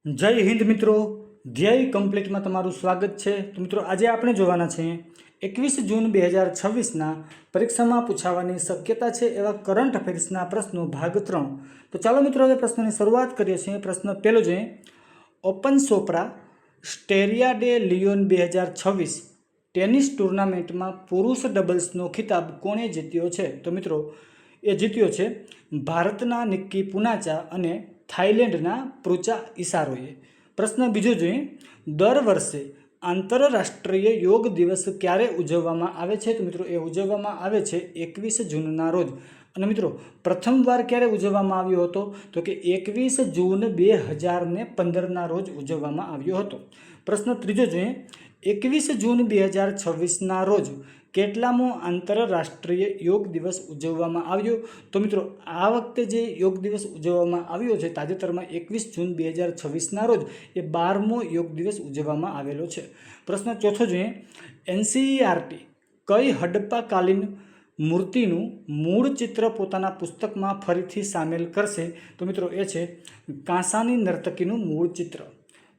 જય હિન્દ મિત્રો, ધ્યેય કમ્પ્લીટમાં તમારું સ્વાગત છે। તો મિત્રો આજે આપણે જોવાના છે 21 જૂન 2026ના પરીક્ષામાં પૂછાવાની શક્યતા છે એવા કરંટ અફેર્સના પ્રશ્નો ભાગ 3। તો ચાલો મિત્રો હવે પ્રશ્નોની શરૂઆત કરીએ છીએ। પ્રશ્ન પહેલો જોઈએ, ઓપન સોપ્રા સ્ટેરિયા ડે લિયોન 2026 ટેનિસ ટુર્નામેન્ટમાં પુરુષ ડબલ્સનો ખિતાબ કોણે જીત્યો છે? તો મિત્રો એ જીત્યો છે ભારતના નિક્કી પુનાચા અને થાઈલેન્ડના પ્રુચા ઇસારોએ। પ્રશ્ન બીજો જોઈએ, દર વર્ષે આંતરરાષ્ટ્રીય યોગ દિવસ ક્યારે ઉજવવામાં આવે છે? તો મિત્રો એ ઉજવવામાં આવે છે 21 જૂનના રોજ। અને મિત્રો પ્રથમવાર ક્યારે ઉજવવામાં આવ્યો હતો? તો કે 21 જૂન 2015ના રોજ ઉજવવામાં આવ્યો હતો। પ્રશ્ન ત્રીજો જોઈએ, 21 જૂન 2026ના રોજ કેટલામો આંતરરાષ્ટ્રીય યોગ દિવસ ઉજવવામાં આવ્યો? તો મિત્રો આ વખતે જે યોગ દિવસ ઉજવવામાં આવ્યો છે તાજેતરમાં 21 જૂન 2026ના રોજ એ 12મો યોગ દિવસ ઉજવવામાં આવેલો છે। પ્રશ્ન ચોથો જોઈએ, એનસીઈઆરટી કઈ હડપ્પાકાલીન મૂર્તિનું મૂળ ચિત્ર પોતાના પુસ્તકમાં ફરીથી સામેલ કરશે? તો મિત્રો એ છે કાંસાની નર્તકીનું મૂળ ચિત્ર।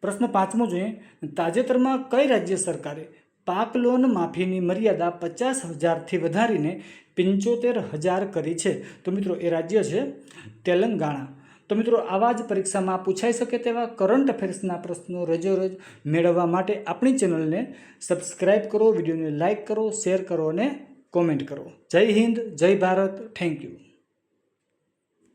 પ્રશ્ન પાંચમો જોઈએ, તાજેતરમાં કઈ રાજ્ય સરકારે પાક લોન માફીની મર્યાદા 50,000થી વધારીને 75,000 કરી છે? તો મિત્રો એ રાજ્ય છે તેલંગાણા। તો મિત્રો આવા જ પરીક્ષામાં પૂછાઈ શકે તેવા કરંટ અફેર્સના પ્રશ્નો રોજેરોજ મેળવવા માટે આપણી ચેનલને સબસ્ક્રાઈબ કરો, વિડીયોને લાઇક કરો, શેર કરો અને કોમેન્ટ કરો। જય હિન્દ, જય ભારત, થેન્ક યુ।